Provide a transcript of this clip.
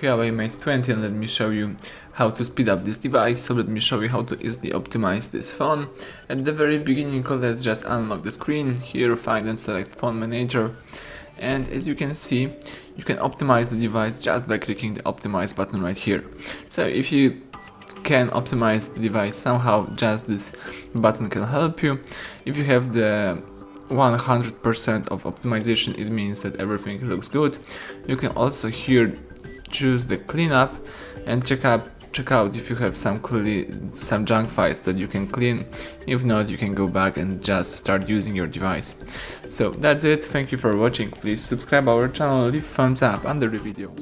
HUAWEI Mate 20, and let me show you how to speed up this device. So let me show you how to easily optimize this phone. At the very beginning, let's just unlock the screen. Here, find and select Phone Manager, and as you can see, you can optimize the device just by clicking the optimize button right here. So if you can optimize the device somehow, just this button can help you. If you have the 100% of optimization, it means that everything looks good. You can also here choose the cleanup and check out if you have some junk files that you can clean. If not, you can go back and just start using your device. So that's it. Thank you for watching. Please subscribe our channel, leave thumbs up under the video.